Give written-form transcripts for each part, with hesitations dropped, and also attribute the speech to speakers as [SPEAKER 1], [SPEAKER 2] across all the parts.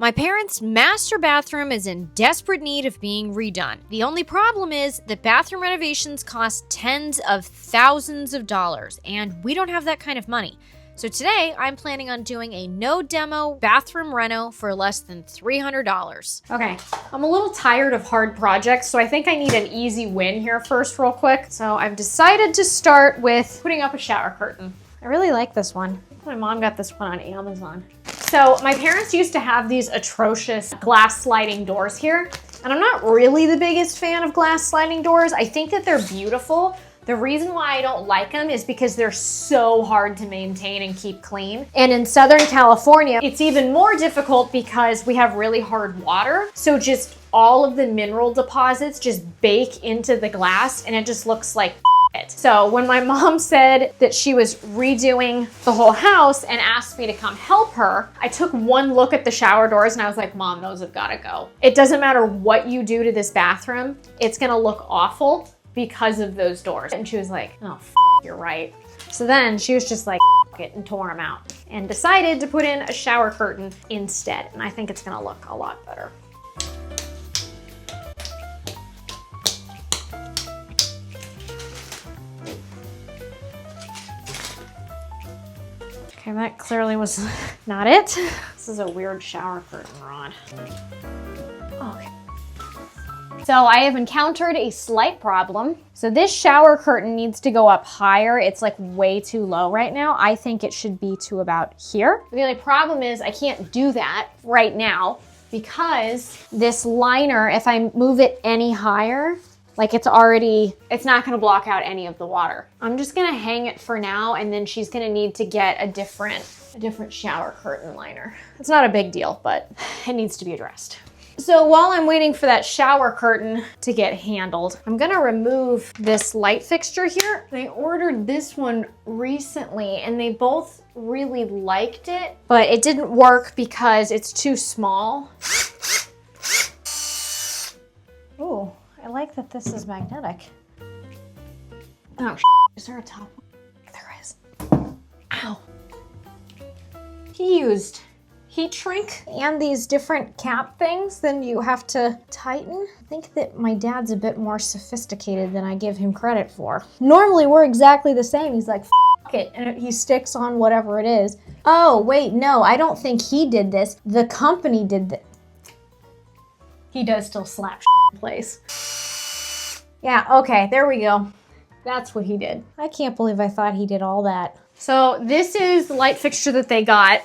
[SPEAKER 1] My parents' master bathroom is in desperate need of being redone. The only problem is that bathroom renovations cost tens of thousands of dollars, and we don't have that kind of money. So today, I'm planning on doing a no-demo bathroom reno for less than $300. Okay, I'm a little tired of hard projects, so I think I need an easy win here first real quick. So I've decided to start with putting up a shower curtain. I really like this one. My mom got this one on Amazon. So my parents used to have these atrocious glass sliding doors here, and I'm not really the biggest fan of glass sliding doors. I think that they're beautiful. The reason why I don't like them is because they're so hard to maintain and keep clean. And in Southern California, it's even more difficult because we have really hard water. So just all of the mineral deposits just bake into the glass and it just looks like it. So when my mom said that she was redoing the whole house and asked me to come help her, I took one look at the shower doors and I was like, Mom, those have gotta go. It doesn't matter what you do to this bathroom, it's gonna look awful because of those doors. And she was like, oh, you're right. So then she was just like, it, and tore them out and decided to put in a shower curtain instead. And I think it's gonna look a lot better. Okay, that clearly was not it. This is a weird shower curtain rod. Okay. So I have encountered a slight problem. So this shower curtain needs to go up higher. It's like way too low right now. I think it should be to about here. The only problem is I can't do that right now because this liner, if I move it any higher, like it's not gonna block out any of the water. I'm just gonna hang it for now, and then she's gonna need to get a different shower curtain liner. It's not a big deal, but it needs to be addressed. So while I'm waiting for that shower curtain to get handled, I'm gonna remove this light fixture here. I ordered this one recently and they both really liked it, but it didn't work because it's too small. Ooh. I like that this is magnetic. Oh, is there a top one? There is. Ow. He used heat shrink and these different cap things, then you have to tighten. I think that my dad's a bit more sophisticated than I give him credit for. Normally we're exactly the same. He's like, F it, and he sticks on whatever it is. Oh, wait, no, I don't think he did this. The company did this. He does still slap in place. Yeah, okay, there we go. That's what he did. I can't believe I thought he did all that. So this is the light fixture that they got.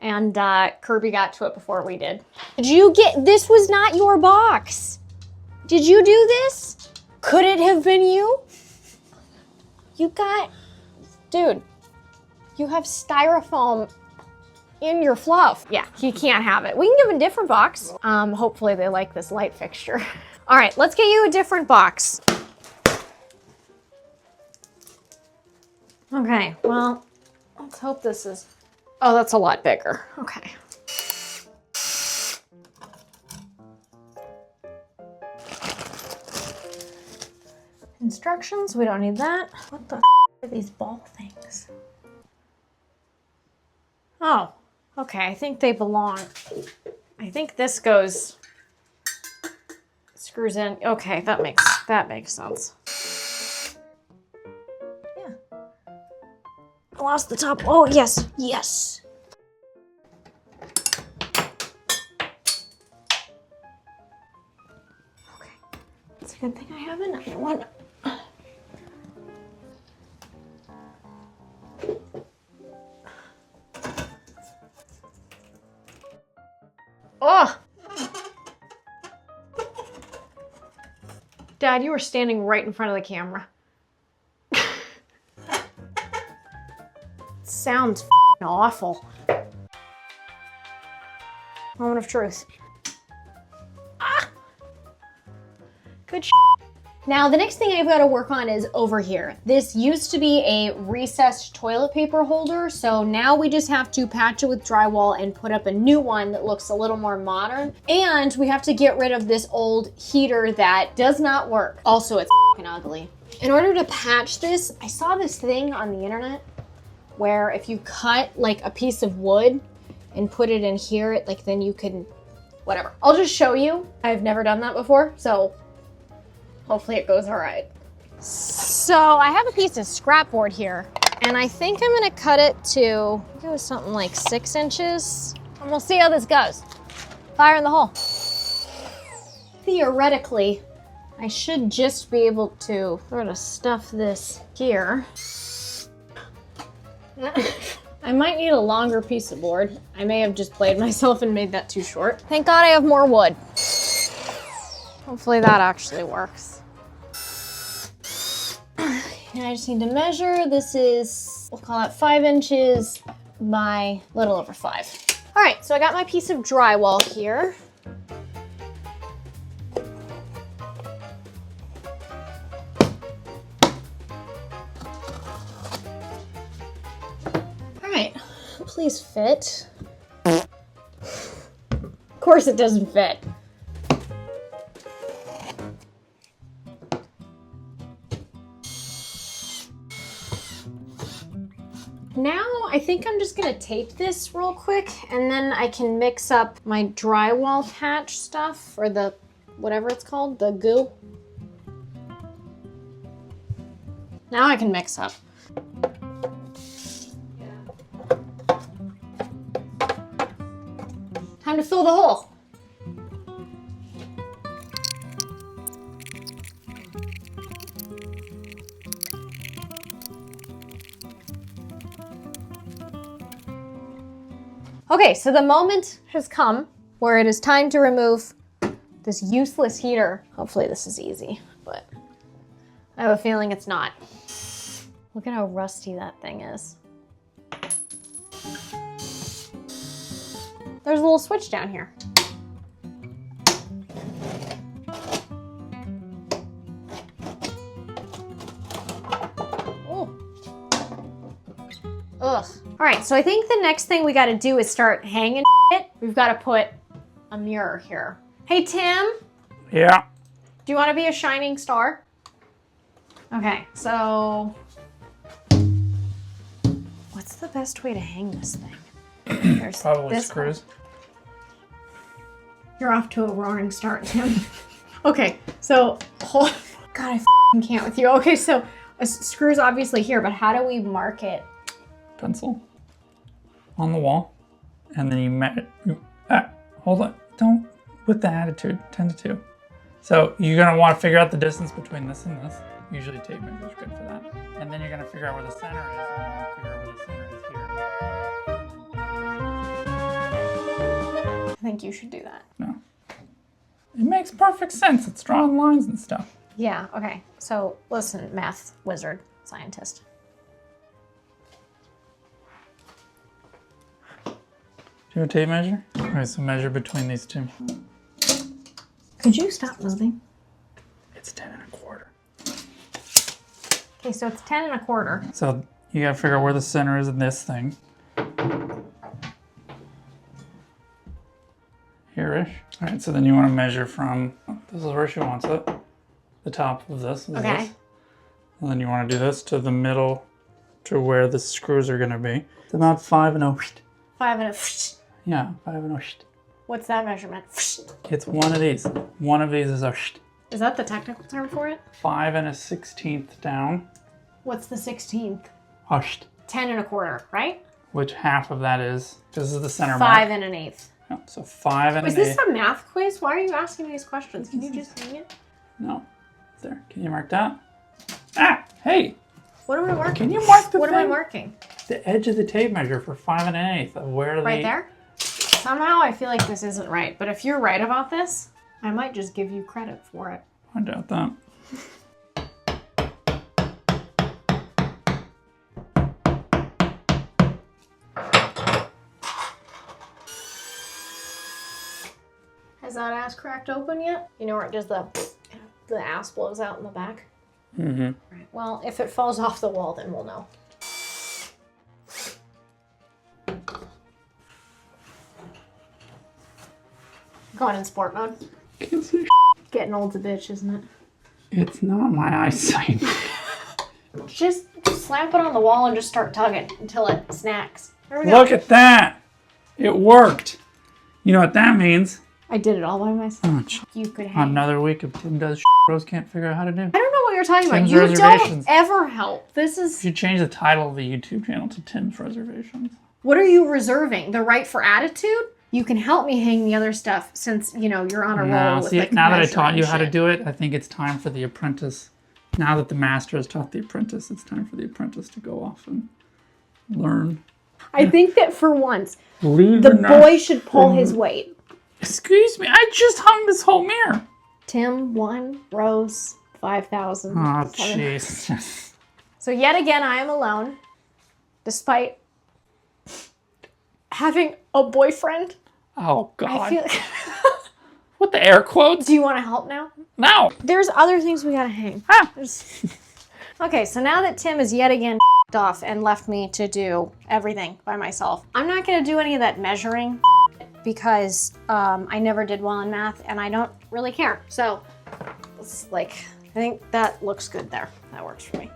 [SPEAKER 1] And Kirby got to it before we did. This was not your box. Did you do this? Could it have been you? Dude, you have styrofoam in your fluff. Yeah, he can't have it. We can give him a different box. Hopefully they like this light fixture. All right, let's get you a different box. Okay, well, let's hope this is, oh, that's a lot bigger. Okay. Instructions, we don't need that. What the are these ball things? Oh, okay, I think they belong. I think this goes, screws in. Okay, that makes sense. Yeah. I lost the top. Oh, yes, yes. Okay, it's a good thing I have another one. Oh! Dad, you were standing right in front of the camera. Sounds f***ing awful. Moment of truth. Ah! Good shit. Now, the next thing I've got to work on is over here. This used to be a recessed toilet paper holder, so now we just have to patch it with drywall and put up a new one that looks a little more modern. And we have to get rid of this old heater that does not work. Also, it's f***ing ugly. In order to patch this, I saw this thing on the internet where if you cut like a piece of wood and put it in here, like then you can, whatever. I'll just show you. I've never done that before, so hopefully it goes all right. So I have a piece of scrap board here, and I think I'm gonna cut it to, I think it was something like 6 inches, and we'll see how this goes. Fire in the hole. Theoretically, I should just be able to sort of stuff this here. I might need a longer piece of board. I may have just played myself and made that too short. Thank God I have more wood. Hopefully that actually works. And I just need to measure. This is, we'll call it 5 inches by a little over 5. All right, so I got my piece of drywall here. All right, please fit. Of course it doesn't fit. Now, I think I'm just gonna tape this real quick, and then I can mix up my drywall patch stuff, or the, whatever it's called, the goo. Now I can mix up. Time to fill the hole. Okay, so the moment has come where it is time to remove this useless heater. Hopefully this is easy, but I have a feeling it's not. Look at how rusty that thing is. There's a little switch down here. Oh. Ugh. All right, so I think the next thing we gotta do is start hanging it. We've gotta put a mirror here. Hey, Tim?
[SPEAKER 2] Yeah.
[SPEAKER 1] Do you wanna be a shining star? Okay, so what's the best way to hang this thing? There's
[SPEAKER 2] Probably
[SPEAKER 1] this
[SPEAKER 2] screws.
[SPEAKER 1] one. You're off to a roaring start, Tim. Okay, so, God, I can't with you. Okay, so a screw's obviously here, but how do we mark it?
[SPEAKER 2] Pencil on the wall, and then hold on, don't, with the attitude, 10 to 2. So you're gonna want to figure out the distance between this and this. Usually tape measure is good for that. And then you're gonna figure out where the center is, and then you'll figure out where the center is here.
[SPEAKER 1] I think you should do that.
[SPEAKER 2] No. It makes perfect sense. It's drawing lines and stuff.
[SPEAKER 1] Yeah, okay. So listen, math wizard, scientist.
[SPEAKER 2] Do you have a tape measure? Okay, so measure between these two.
[SPEAKER 1] Could you stop moving?
[SPEAKER 2] It's 10 1/4.
[SPEAKER 1] Okay, so it's 10 1/4.
[SPEAKER 2] So you gotta figure out where the center is in this thing. Here-ish. All right, so then you want to measure from, this is where she wants it, the top of this is
[SPEAKER 1] Okay.
[SPEAKER 2] this. And then you want to do this to the middle, to where the screws are gonna be. It's about 5 1/8.
[SPEAKER 1] 5 1/8.
[SPEAKER 2] Yeah, 5 1/8.
[SPEAKER 1] What's that measurement?
[SPEAKER 2] It's one of these. One of these is a
[SPEAKER 1] Is that the technical term for it?
[SPEAKER 2] 5 1/16 down.
[SPEAKER 1] What's the 16th?
[SPEAKER 2] 10
[SPEAKER 1] 1/4, right?
[SPEAKER 2] Which half of that is? This is the center
[SPEAKER 1] 5
[SPEAKER 2] mark.
[SPEAKER 1] 1/8.
[SPEAKER 2] No, so 5 1/8.
[SPEAKER 1] Is this a math quiz? Why are you asking me these questions? Can you just hang it?
[SPEAKER 2] No. There. Can you mark that? Ah! Hey!
[SPEAKER 1] What am I marking?
[SPEAKER 2] Can you mark the
[SPEAKER 1] What
[SPEAKER 2] thing?
[SPEAKER 1] am I marking?
[SPEAKER 2] The edge of the tape measure for 5 1/8 of where the...
[SPEAKER 1] Right there? Somehow I feel like this isn't right, but if you're right about this, I might just give you credit for it.
[SPEAKER 2] I doubt that.
[SPEAKER 1] Has that ass cracked open yet? You know where it does the ass blows out in the back?
[SPEAKER 2] Mm-hmm.
[SPEAKER 1] Right. Well, if it falls off the wall, then we'll know. Going in sport mode.
[SPEAKER 2] Can't see.
[SPEAKER 1] Getting old's a bitch, isn't it?
[SPEAKER 2] It's not my eyesight.
[SPEAKER 1] Just slap it on the wall and just start tugging until it snacks. There we go.
[SPEAKER 2] Look at that! It worked. You know what that means?
[SPEAKER 1] I did it all by myself.
[SPEAKER 2] Oh,
[SPEAKER 1] You could hang.
[SPEAKER 2] another week of Tim does Rose can't figure out how to do.
[SPEAKER 1] I don't know what you're talking
[SPEAKER 2] Tim's
[SPEAKER 1] about. You
[SPEAKER 2] Reservations.
[SPEAKER 1] don't ever help. This is...
[SPEAKER 2] You should change the title of the YouTube channel to Tim's Reservations.
[SPEAKER 1] What are you reserving? The right for attitude? You can help me hang the other stuff since, you know, you're on a roll with like
[SPEAKER 2] now that I taught you how to
[SPEAKER 1] shit.
[SPEAKER 2] do it, I think it's time for the apprentice. Now that the master has taught the apprentice, it's time for the apprentice to go off and learn.
[SPEAKER 1] I think that for once,
[SPEAKER 2] Leave
[SPEAKER 1] the boy should pull his weight.
[SPEAKER 2] Excuse me, I just hung this whole mirror.
[SPEAKER 1] Tim, 1, Rose, 5,000.
[SPEAKER 2] Oh, jeez.
[SPEAKER 1] So yet again, I am alone, despite having a boyfriend.
[SPEAKER 2] Oh, God.
[SPEAKER 1] I feel...
[SPEAKER 2] What the air quotes?
[SPEAKER 1] Do you want to help now?
[SPEAKER 2] No.
[SPEAKER 1] There's other things we gotta hang.
[SPEAKER 2] Ah.
[SPEAKER 1] Okay, so now that Tim is yet again off and left me to do everything by myself, I'm not gonna do any of that measuring because I never did well in math and I don't really care. So it's like, I think that looks good there. That works for me.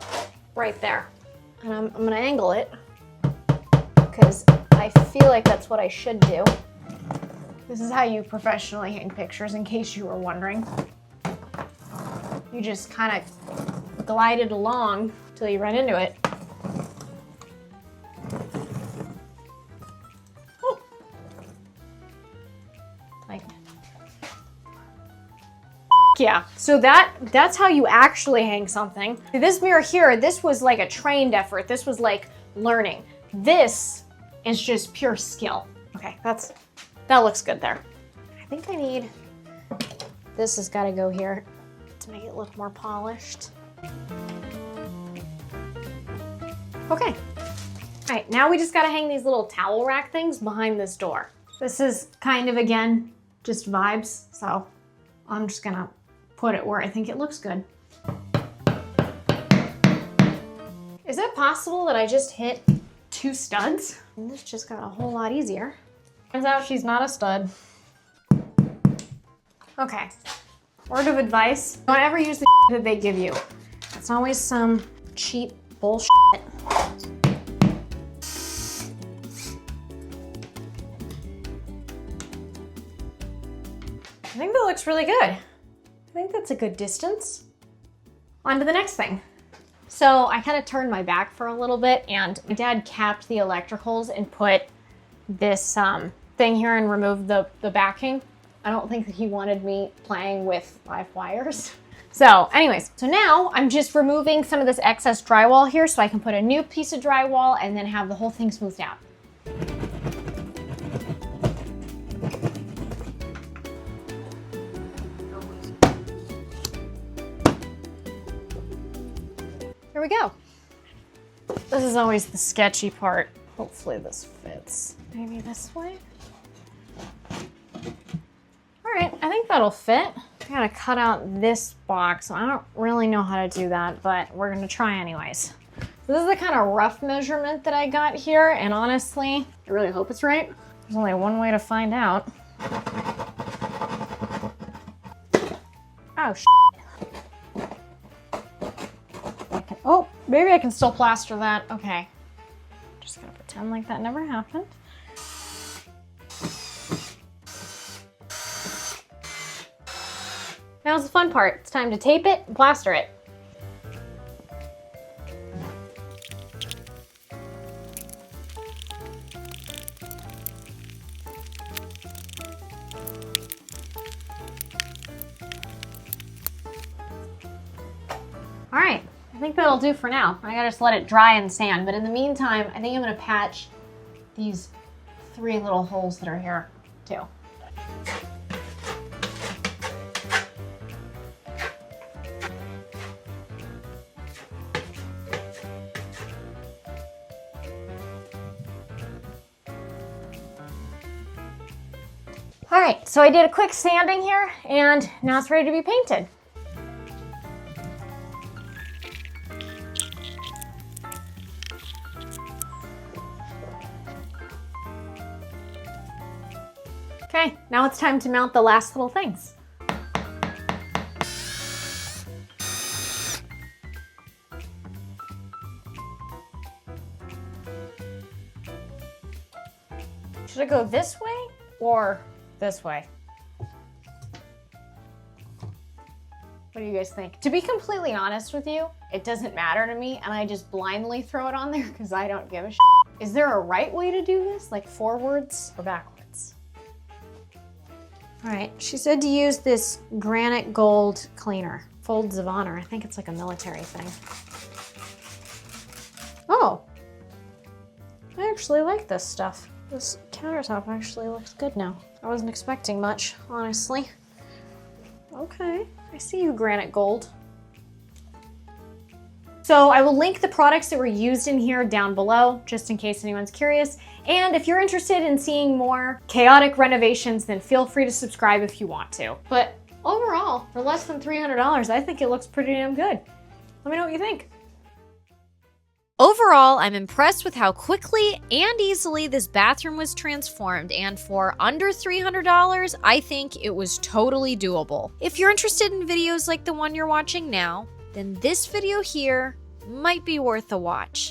[SPEAKER 1] Right there. And I'm gonna angle it because I feel like that's what I should do. This is how you professionally hang pictures, in case you were wondering. You just kind of glide it along till you run into it. Oh. Like, yeah. So that's how you actually hang something. This mirror here, this was like a trained effort. This was like learning. This is just pure skill. Okay, that looks good there. I think I need, this has got to go here to make it look more polished. Okay. All right, now we just got to hang these little towel rack things behind this door. This is kind of, again, just vibes, so I'm just going to put it where I think it looks good. Is it possible that I just hit 2 studs? And this just got a whole lot easier. Turns out she's not a stud. Okay, word of advice, don't ever use the that they give you. It's always some cheap bullshit. I think that looks really good. I think that's a good distance. On to the next thing. So I kind of turned my back for a little bit and my dad capped the electricals and put this thing here and removed the backing. I don't think that he wanted me playing with live wires. So anyways, so now I'm just removing some of this excess drywall here so I can put a new piece of drywall and then have the whole thing smoothed out. Here we go. This is always the sketchy part. Hopefully this fits. Maybe this way. All right, I think that'll fit. I gotta cut out this box. I don't really know how to do that, but we're gonna try anyways. So this is the kind of rough measurement that I got here, and honestly, I really hope it's right. There's only one way to find out. Oh, oh, maybe I can still plaster that. Okay. Just gonna pretend like that never happened. Now's the fun part. It's time to tape it and plaster it. All right, I think that'll do for now. I gotta just let it dry and sand, but in the meantime, I think I'm gonna patch these 3 little holes that are here too. All right, so I did a quick sanding here and now it's ready to be painted. Okay, now it's time to mount the last little things. Should have go this way or this way? What do you guys think? To be completely honest with you, it doesn't matter to me, and I just blindly throw it on there because I don't give a shit. Is there a right way to do this? Like forwards or backwards? All right, she said to use this granite gold cleaner. Folds of honor. I think it's like a military thing. Oh, I actually like this stuff. This countertop actually looks good now. I wasn't expecting much, honestly. Okay, I see you, granite gold. So I will link the products that were used in here down below, just in case anyone's curious. And if you're interested in seeing more chaotic renovations, then feel free to subscribe if you want to. But overall, for less than $300, I think it looks pretty damn good. Let me know what you think. Overall, I'm impressed with how quickly and easily this bathroom was transformed, and for under $300, I think it was totally doable. If you're interested in videos like the one you're watching now, then this video here might be worth a watch.